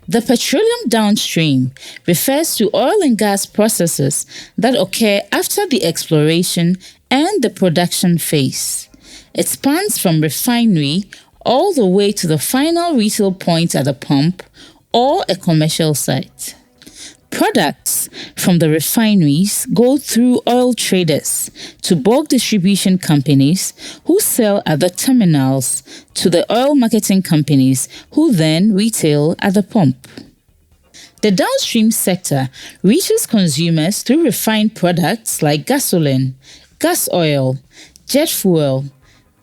The petroleum downstream refers to oil and gas processes that occur after the exploration and the production phase. It spans from refinery all the way to the final retail point at a pump or a commercial site. Products from the refineries go through oil traders to bulk distribution companies who sell at the terminals to the oil marketing companies who then retail at the pump. The downstream sector reaches consumers through refined products like gasoline, gas oil, jet fuel,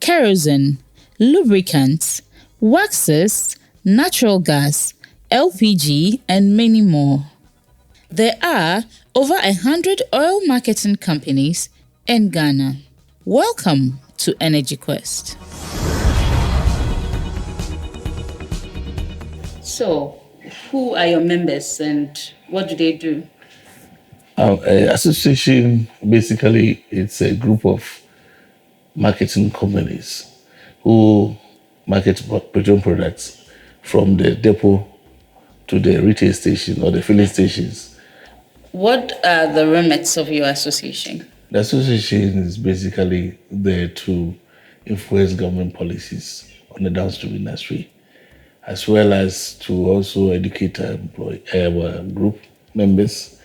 kerosene, lubricants, waxes, natural gas, LPG, and many more. There are over 100 oil marketing companies in Ghana. Welcome to Energy Quest. So, who are your members and what do they do? Association, basically, it's a group of marketing companies who market petroleum products from the depot to the retail station or the filling stations. What are the remits of your association? The association is basically there to influence government policies on the downstream industry, as well as to also educate our group members,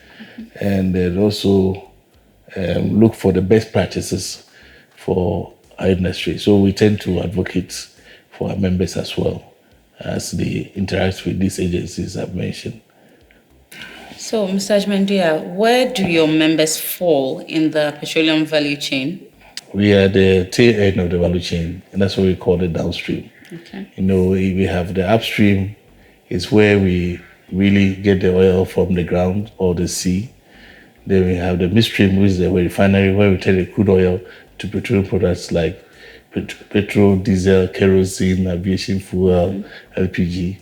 and then also look for the best practices for our industry. So we tend to advocate for our members as well as they interact with these agencies I've mentioned. So, Mr. Ajmendia, where do your members fall in the petroleum value chain? We are the tail end of the value chain, and that's what we call the downstream. Okay. We have the upstream, is where we really get the oil from the ground or the sea. Then we have the midstream, which is the refinery, where we turn the crude oil to petroleum products like petrol, diesel, kerosene, aviation fuel, LPG.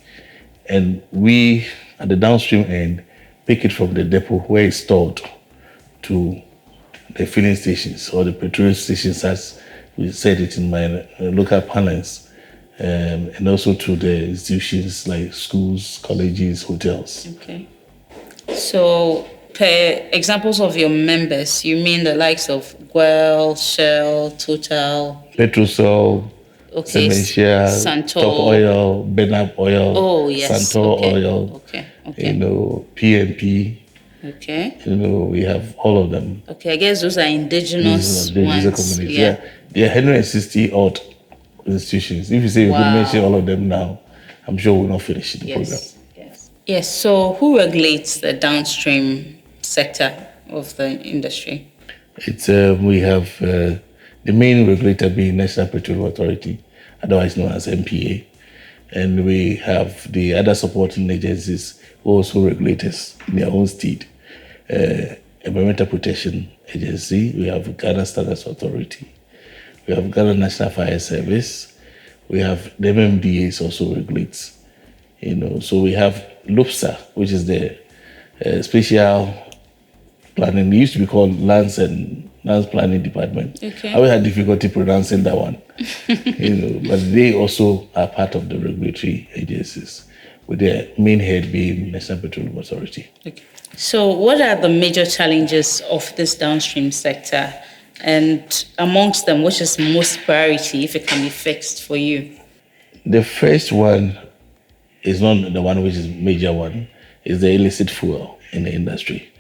And we, at the downstream end, pick it from the depot where it's stored to the filling stations or the petrol stations, as we said it in my local parlance, and also to the institutions like schools, colleges, hotels. Okay. So, per examples of your members, you mean the likes of Guel, Shell, Total, Petrosol, okay, Sementia, Top Oil, Benap Oil, oh, yes. Santor Okay. Oil, Okay. PNP. Okay. We have all of them. Okay, I guess those are indigenous ones. Communities. Yeah. There are 160 odd institutions. If you say we could mention all of them now, I'm sure we'll not finish the program. Yes. So who regulates the downstream sector of the industry? It's we have the main regulator being National Petroleum Authority, otherwise known as NPA, and we have the other supporting agencies who also regulate us in their own state. Environmental Protection Agency, we have Ghana Standards Authority, we have Ghana National Fire Service, we have the MMDAs also regulates. So we have LOPSA, which is the special planning. It used to be called Lands Planning Department. Okay. I had difficulty pronouncing that one. But they also are part of the regulatory agencies, with their main head being National Petroleum Authority. Okay. So what are the major challenges of this downstream sector? And amongst them, which is most priority if it can be fixed for you? The first one is not the one which is major one, is the illicit fuel in the industry.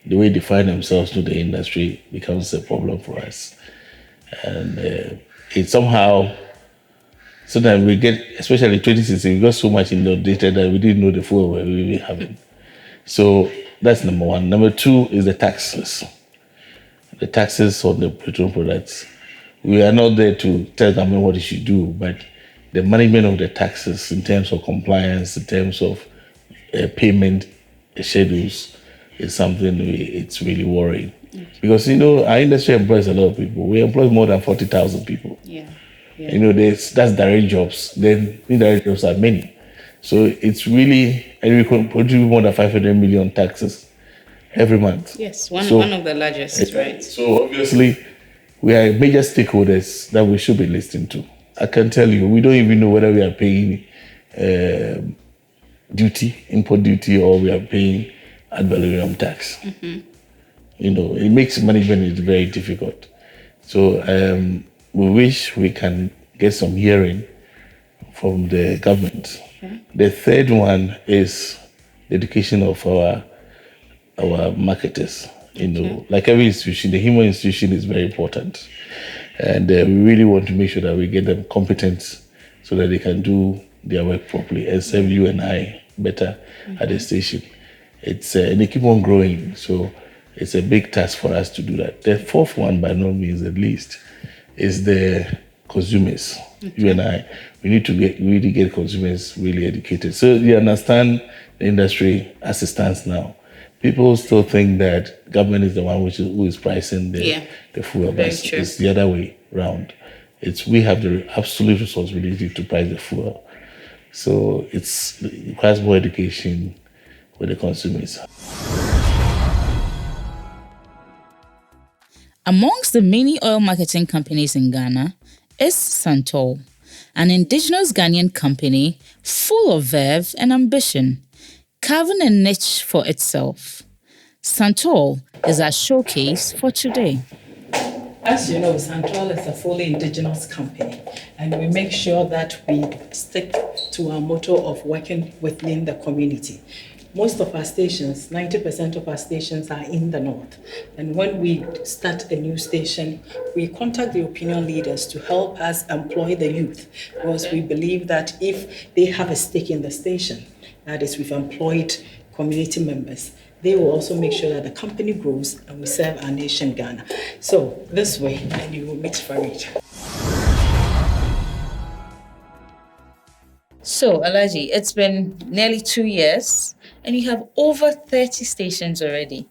The way they find themselves to the industry becomes a problem for us. And it somehow, sometimes we get, especially 2016, we got so much inundated that we didn't know the fuel we were really having. So that's number one. Number two is the taxes. The taxes on the petroleum products. We are not there to tell government what it should do, but the management of the taxes in terms of compliance, in terms of payment schedules is something it's really worrying. Because, our industry employs a lot of people. We employ more than 40,000 people. Yeah. That's direct jobs. Then indirect jobs are many. So it's really, and we contribute more than 500 million taxes every month. Yes, one of the largest, right? So obviously, we are major stakeholders that we should be listening to. I can tell you, we don't even know whether we are paying duty, import duty, or we are paying ad valorem tax. It makes management very difficult. So we wish we can get some hearing from the government. Okay. The third one is the education of our marketers. Like every institution, the human institution is very important. And we really want to make sure that we get them competent so that they can do their work properly and serve you and I better at the station. And they keep on growing. So it's a big task for us to do that. The fourth one, by no means at least, is the consumers. You and I, we need to really get consumers really educated. So you understand the industry as it stands now. People still think that government is the one who is pricing the fuel, but it's the other way around. We have the absolute responsibility to price the fuel. So it requires more education with the consumers. Amongst the many oil marketing companies in Ghana is Santol, an indigenous Ghanaian company full of verve and ambition, carving a niche for itself. Santol is our showcase for today. As you know, Santol is a fully indigenous company, and we make sure that we stick to our motto of working within the community. Most of our stations, 90% of our stations are in the north. And when we start a new station, we contact the opinion leaders to help us employ the youth, because we believe that if they have a stake in the station, that is, we've employed community members, they will also make sure that the company grows and we serve our nation, Ghana. So this way, and you will meet Farid. So, Alaji, it's been nearly 2 years and you have over 30 stations already.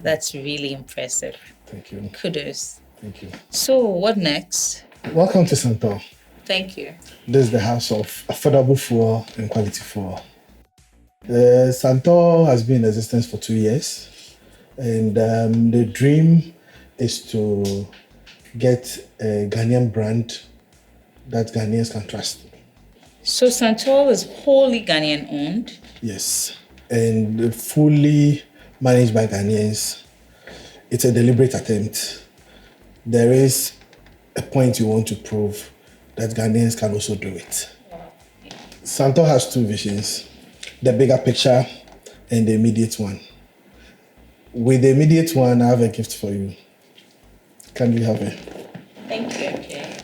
That's really impressive. Thank you. Kudos. Thank you. So, what next? Welcome to Santol. Thank you. This is the house of affordable fuel and quality fuel. Santol has been in existence for 2 years, and the dream is to get a Ghanaian brand that Ghanaians can trust. So Santol is wholly Ghanaian owned? Yes, and fully managed by Ghanaians. It's a deliberate attempt. There is a point you want to prove that Ghanaians can also do it. Santol has two visions: the bigger picture and the immediate one. With the immediate one, I have a gift for you. Can we have it? Thank you. Okay.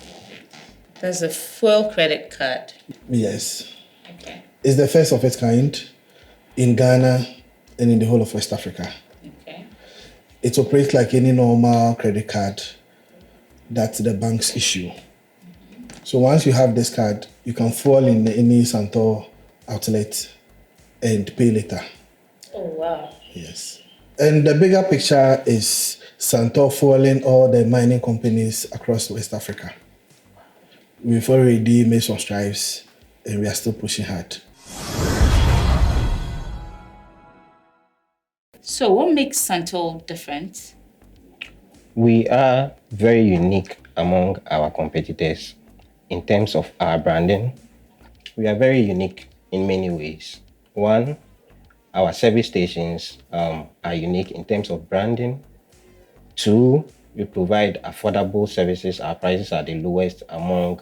That's a fuel credit card. Yes. Okay. It's the first of its kind in Ghana and in the whole of West Africa. Okay. It operates like any normal credit card that the banks issue. So once you have this card, you can fuel in any Santol outlet and pay later. Oh, wow. Yes. And the bigger picture is Santol fueling all the mining companies across West Africa. We've already made some strides and we are still pushing hard. So what makes Santol different? We are very unique among our competitors in terms of our branding. We are very unique in many ways. One, our service stations are unique in terms of branding. Two, we provide affordable services. Our prices are the lowest among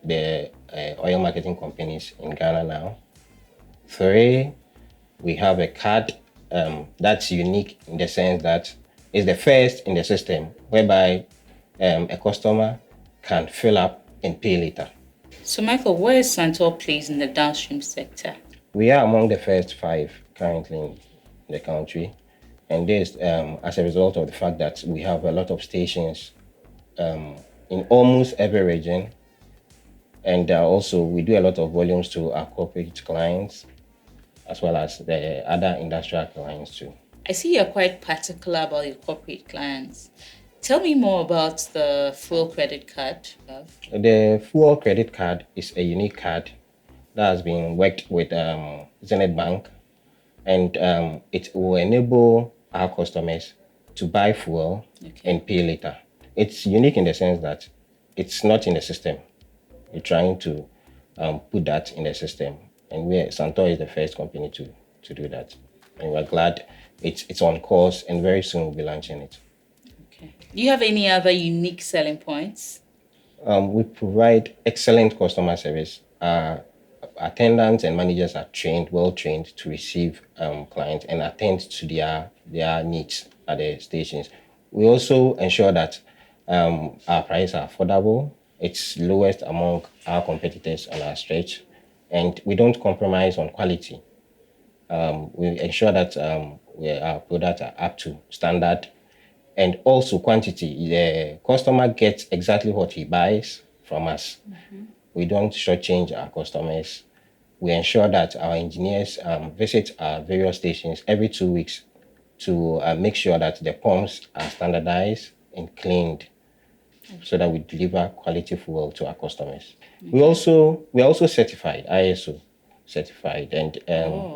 the oil marketing companies in Ghana now. Three, we have a card that's unique in the sense that it's the first in the system whereby a customer can fill up and pay later. So Michael, where is Santol placed in the downstream sector? We are among the first 5 currently in the country. And this as a result of the fact that we have a lot of stations in almost every region. And also we do a lot of volumes to our corporate clients as well as the other industrial clients too. I see you're quite particular about your corporate clients. Tell me more about the fuel credit card. The fuel credit card is a unique card that has been worked with Zenith Bank, and it will enable our customers to buy fuel and pay later. It's unique in the sense that it's not in the system. We're trying to put that in the system. And Santor is the first company to do that. And we're glad it's on course, and very soon we'll be launching it. Okay. Do you have any other unique selling points? We provide excellent customer service. Attendants and managers are well trained to receive clients and attend to their needs at the stations. We also ensure that our prices are affordable. It's lowest among our competitors on our stretch, and we don't compromise on quality. We ensure that our products are up to standard, and also quantity. The customer gets exactly what he buys from us. We don't shortchange our customers. We ensure that our engineers visit our various stations every 2 weeks to make sure that the pumps are standardized and cleaned, so that we deliver quality fuel to our customers. We are also certified, ISO certified, and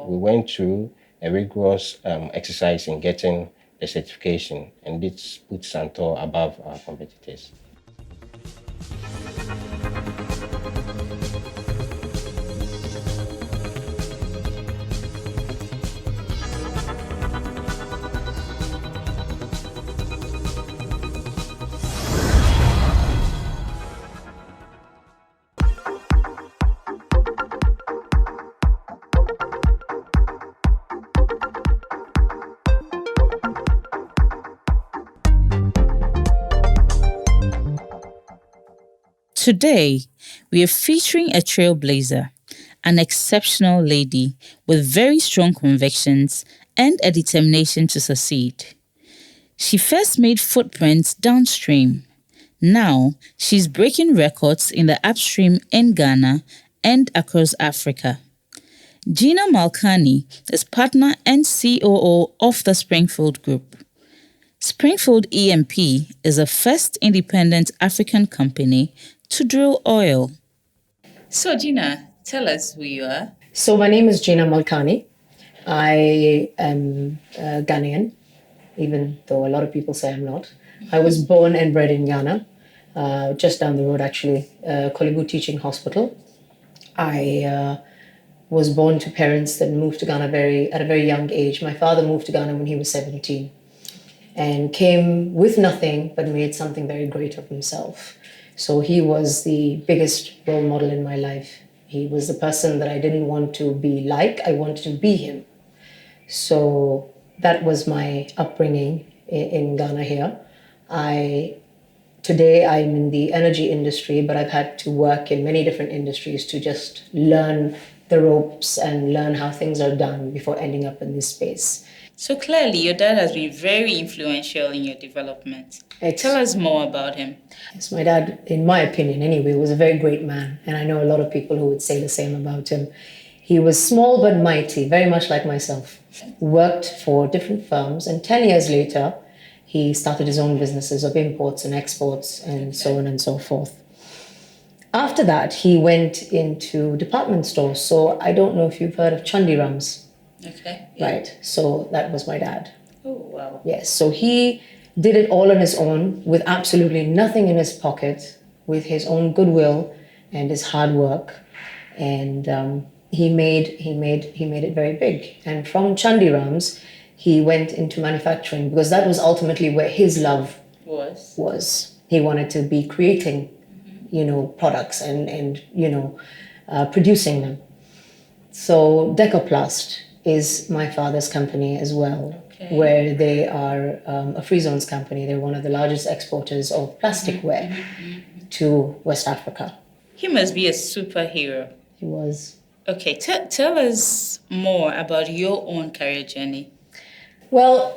we went through a rigorous exercise in getting the certification, and this puts Santor above our competitors. Today, we are featuring a trailblazer, an exceptional lady with very strong convictions and a determination to succeed. She first made footprints downstream. Now, she's breaking records in the upstream in Ghana and across Africa. Gina Malkani is partner and COO of the Springfield Group. Springfield E&P is the first independent African company to drill oil. So, Gina, tell us who you are. So, my name is Gina Malkani. I am Ghanaian, even though a lot of people say I'm not. I was born and bred in Ghana, just down the road, actually, Kolibu Teaching Hospital. I was born to parents that moved to Ghana at a very young age. My father moved to Ghana when he was 17 and came with nothing but made something very great of himself. So he was the biggest role model in my life. He was the person that I didn't want to be like, I wanted to be him. So that was my upbringing in Ghana here. Today I'm in the energy industry, but I've had to work in many different industries to just learn the ropes and learn how things are done before ending up in this space. So clearly, your dad has been very influential in your development. Tell us more about him. Yes, my dad, in my opinion anyway, was a very great man. And I know a lot of people who would say the same about him. He was small but mighty, very much like myself. Worked for different firms, and 10 years later, he started his own businesses of imports and exports and so on and so forth. After that, he went into department stores. So I don't know if you've heard of Chandirams. Okay. Right. So that was my dad. Oh, wow. Yes. So he did it all on his own with absolutely nothing in his pocket, with his own goodwill and his hard work. And he made it very big. And from Chandirams, he went into manufacturing because that was ultimately where his love was. He wanted to be creating, products and producing them. So Decoplast is my father's company as well, where they are a free zones company. They're one of the largest exporters of plasticware to West Africa. He must be a superhero. He was. Okay, tell us more about your own career journey. Well,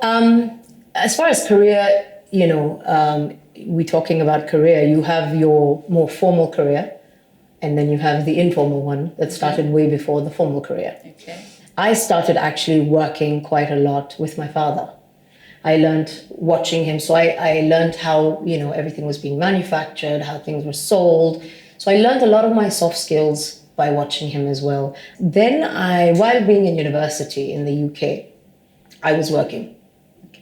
as far as career, we're talking about career. You have your more formal career, and then you have the informal one that started way before the formal career. Okay. I started actually working quite a lot with my father. I learned watching him. So I learned how, everything was being manufactured, how things were sold. So I learned a lot of my soft skills by watching him as well. Then while being in university in the UK, I was working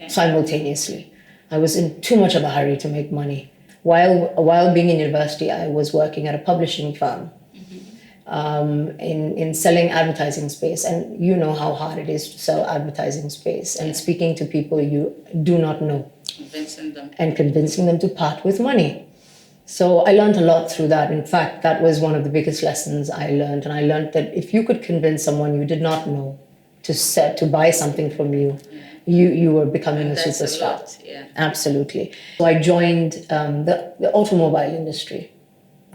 simultaneously. I was in too much of a hurry to make money. While being in university, I was working at a publishing firm. in selling advertising space. And you know how hard it is to sell advertising space and speaking to people you do not know. Convincing them to part with money. So I learned a lot through that. In fact, that was one of the biggest lessons I learned. And I learned that if you could convince someone you did not know to buy something from you, you were becoming a superstar. Absolutely. So I joined the automobile industry.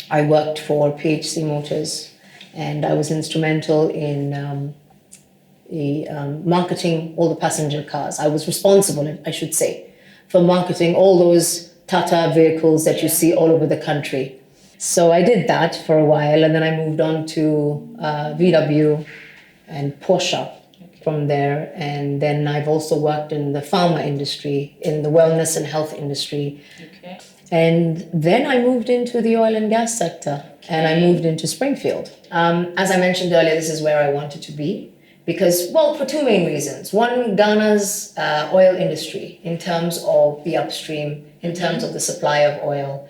I worked for PHC Motors, and I was instrumental in marketing all the passenger cars. I was responsible, I should say, for marketing all those Tata vehicles that you see all over the country. So I did that for a while, and then I moved on to VW and Porsche from there. And then I've also worked in the pharma industry, in the wellness and health industry. And then I moved into the oil and gas sector, and I moved into Springfield. As I mentioned earlier, this is where I wanted to be. Because, well, for two main reasons. One, Ghana's oil industry, in terms of the upstream, in terms of the supply of oil.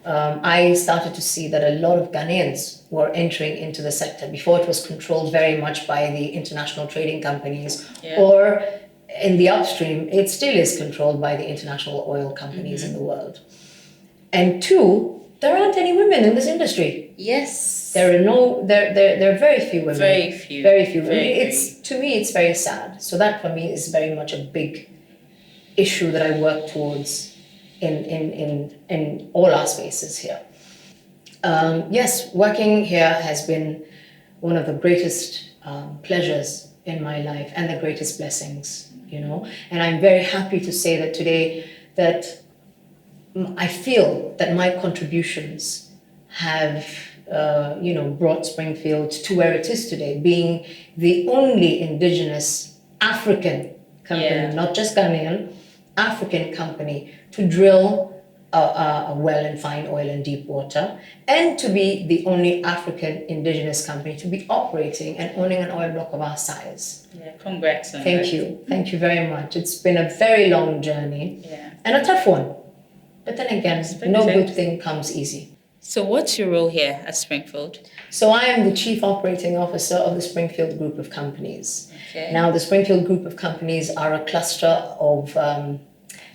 I started to see that a lot of Ghanaians were entering into the sector. Before, it was controlled very much by the international trading companies, or in the upstream, it still is controlled by the international oil companies in the world. And two, there aren't any women in this industry. There are very few women. Very few. To me, it's very sad. So that for me is very much a big issue that I work towards in all our spaces here. Yes, working here has been one of the greatest pleasures in my life and the greatest blessings, And I'm very happy to say that today that I feel that my contributions have brought Springfield to where it is today, being the only indigenous African company, not just Ghanaian, African company to drill a well and find oil in deep water, and to be the only African indigenous company to be operating and owning an oil block of our size. Congrats on Thank you. Thank you very much. It's been a very long journey and a tough one. But then again, no good thing comes easy. So what's your role here at Springfield? So I am the Chief Operating Officer of the Springfield Group of Companies. Now, the Springfield Group of Companies are a cluster of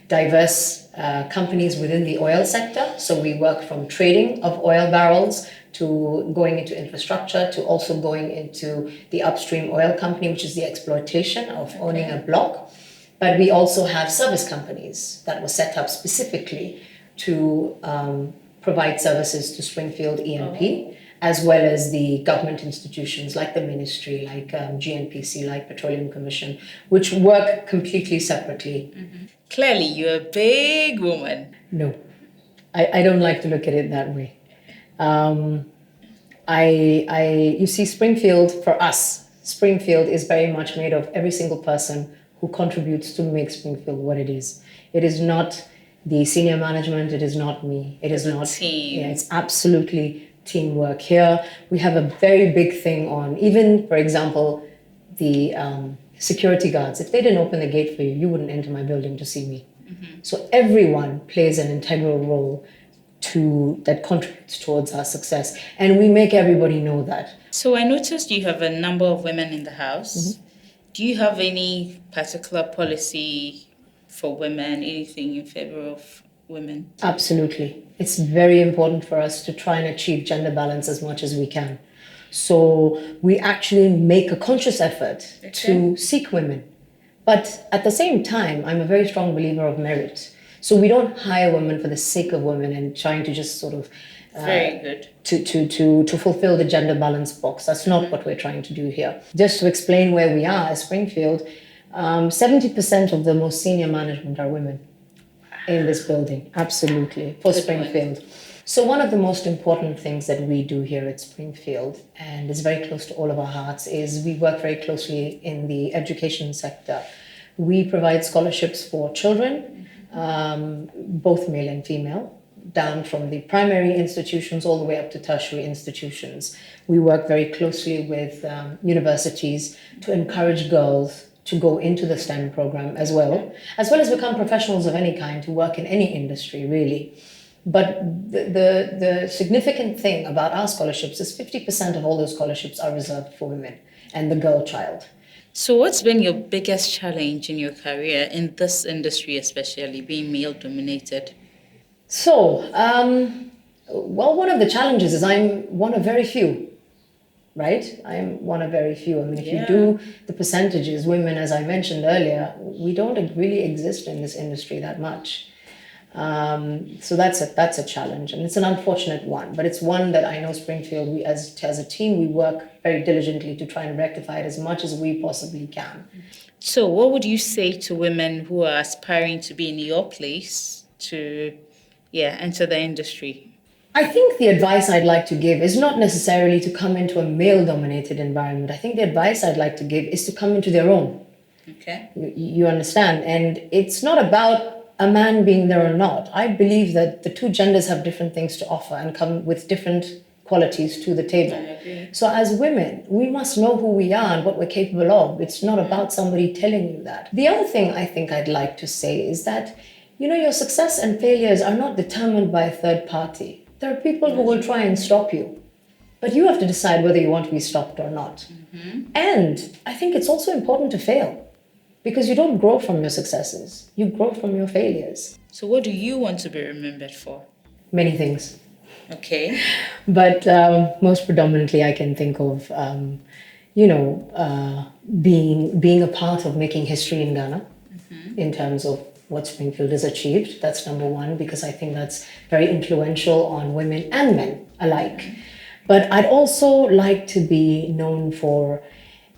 diverse companies within the oil sector. So we work from trading of oil barrels to going into infrastructure to also going into the upstream oil company, which is the exploitation of owning a block. But we also have service companies that were set up specifically to provide services to Springfield EMP, as well as the government institutions like the ministry, like GNPC, like Petroleum Commission, which work completely separately. Clearly, you're a big woman. No, I don't like to look at it that way. You see, Springfield, for us, Springfield is very much made of every single person who contributes to make Springfield what it is. It is not the senior management, it is not me. It is not team. Yeah, it's absolutely teamwork. Here we have a very big thing on, even for example, the security guards. If they didn't open the gate for you, you wouldn't enter my building to see me. So everyone plays an integral role that contributes towards our success. And we make everybody know that. So I noticed you have a number of women in the house. Do you have any particular policy for women, anything in favor of women? Absolutely. It's very important for us to try and achieve gender balance as much as we can. So we actually make a conscious effort to seek women. But at the same time, I'm a very strong believer of merit. So we don't hire women for the sake of women and trying to just sort of very good. To fulfill the gender balance box. That's not what we're trying to do here. Just to explain where we are at Springfield, 70% of the most senior management are women in this building. Absolutely. For Springfield. So one of the most important things that we do here at Springfield, and is very close to all of our hearts, is we work very closely in the education sector. We provide scholarships for children, both male and female, down from the primary institutions all the way up to tertiary institutions. We work very closely with universities to encourage girls to go into the STEM program as well as become professionals of any kind to work in any industry, really. But the significant thing about our scholarships is 50% of all those scholarships are reserved for women and the girl child. So, what's been your biggest challenge in your career in this industry, especially being male dominated? So, well, one of the challenges is I'm one of very few, right? I'm one of very few. I mean, if you do the percentages, women, as I mentioned earlier, we don't really exist in this industry that much. So that's a challenge, and it's an unfortunate one, but it's one that I know Springfield, we as a team, we work very diligently to try and rectify it as much as we possibly can. So, what would you say to women who are aspiring to be in your place to, enter the industry? I think the advice I'd like to give is not necessarily to come into a male-dominated environment. I think the advice I'd like to give is to come into their own. Okay. You understand? And it's not about a man being there or not. I believe that the two genders have different things to offer and come with different qualities to the table. I agree. So as women, we must know who we are and what we're capable of. It's not about somebody telling you that. The other thing I think I'd like to say is that, your success and failures are not determined by a third party. There are people who will try and stop you, but you have to decide whether you want to be stopped or not. Mm-hmm. And I think it's also important to fail, because you don't grow from your successes, you grow from your failures. So what do you want to be remembered for? Many things. Okay. But most predominantly I can think of, being a part of making history in Ghana, in terms of what Springfield has achieved. That's number one, because I think that's very influential on women and men alike. But I'd also like to be known for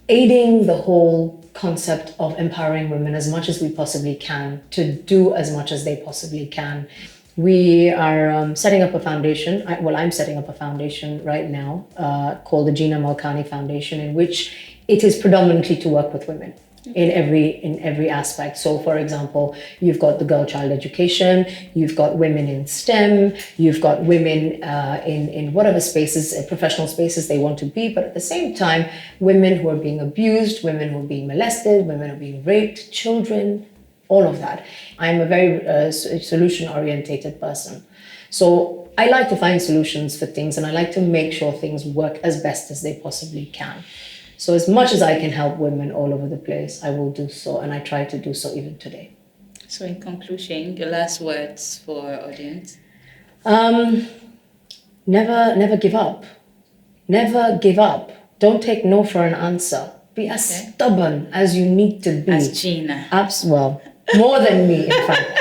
aiding the whole concept of empowering women as much as we possibly can, to do as much as they possibly can. We are setting up a foundation. I'm setting up a foundation right now called the Gina Malkani Foundation, in which it is predominantly to work with women in every aspect. So, for example, you've got the girl child education, you've got women in STEM, you've got women in whatever spaces, professional spaces they want to be, but at the same time, women who are being abused, women who are being molested, women who are being raped, children, all of that. I'm a very solution-orientated person. So I like to find solutions for things, and I like to make sure things work as best as they possibly can. So as much as I can help women all over the place, I will do so, and I try to do so even today. So in conclusion, your last words for our audience? Never give up. Never give up. Don't take no for an answer. Be as stubborn as you need to be. As Gina. Well, more than me, in fact.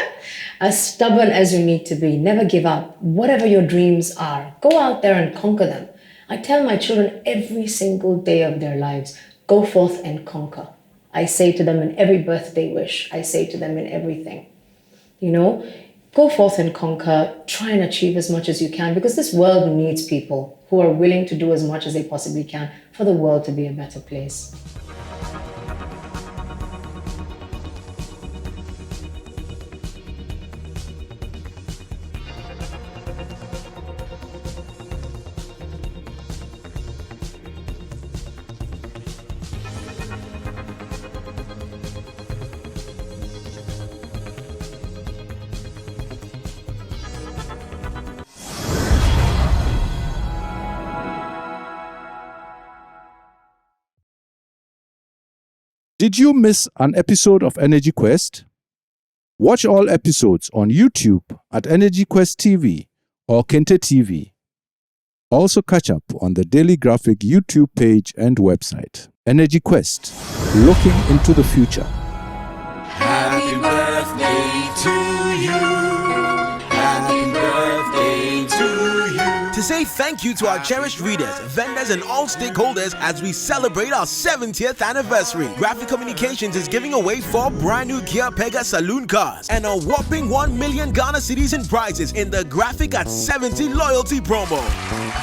As stubborn as you need to be. Never give up. Whatever your dreams are, go out there and conquer them. I tell my children every single day of their lives, go forth and conquer. I say to them in every birthday wish. I say to them in everything. Go forth and conquer. Try and achieve as much as you can, because this world needs people who are willing to do as much as they possibly can for the world to be a better place. Did you miss an episode of Energy Quest? Watch all episodes on YouTube at Energy Quest TV or Kente TV. Also catch up on the Daily Graphic YouTube page and website. Energy Quest, looking into the future. Happy birthday to you. Happy birthday to you. To say thank you to our cherished readers, vendors, and all stakeholders as we celebrate our 70th anniversary, Graphic Communications is giving away 4 brand new Kia Pega saloon cars and a whopping 1 million Ghana cedis in prizes in the Graphic at 70 loyalty promo.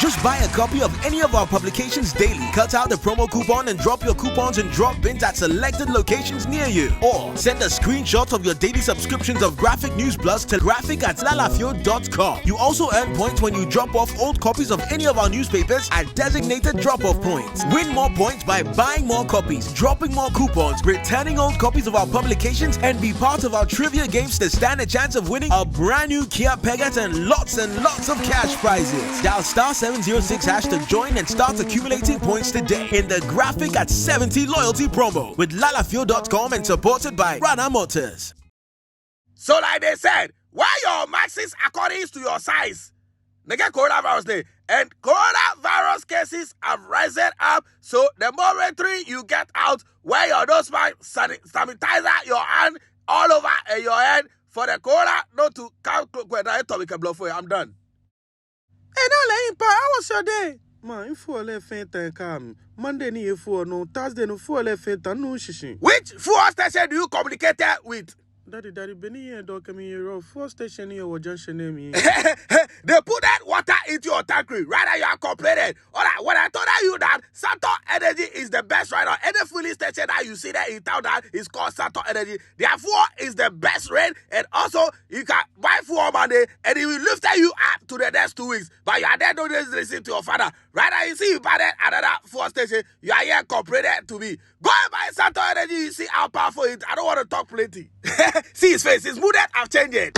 Just buy a copy of any of our publications daily, cut out the promo coupon, and drop your coupons in drop bins at selected locations near you. Or send a screenshot of your daily subscriptions of Graphic News Plus to graphic@lalafio.com. You also earn points when you drop off old copies of any of our newspapers at designated drop-off points. Win more points by buying more copies, dropping more coupons, returning old copies of our publications, and be part of our trivia games to stand a chance of winning a brand new Kia Pegas and lots of cash prizes. Dial *706# to join and start accumulating points today in the Graphic at 70 loyalty promo with lalafuel.com and supported by Rana Motors. So like they said, wear your maxes according to your size. Nigga coronavirus day. And coronavirus cases have risen up. So the more entry you get out, wear your nose mask, sanitizer your hand all over your head for the corona not to come when I thought we can blow for you. I'm done. Hey, no, how was your day? Man, you fall left faint and come. Monday ni you fall no, Thursday no fall left faint and no shishi. Which fuel station do you communicate with? Daddy, Benny here, dog, come here, your first station here, or junction name. They put that water into your tank, rather you are complaining. Alright, when I told you that Santo Energy is the best right now, any filling station that you see there in town that is called Santo Energy, their fuel is the best rate, and also you can buy fuel Monday, and it will lift you up to the next 2 weeks. But you are there, don't just listen to your father. Rather you see you buy that another fuel station, you are here complaining to me. Go and buy Santo Energy, you see how powerful it is. I don't want to talk plenty. See his face, his mood have changed.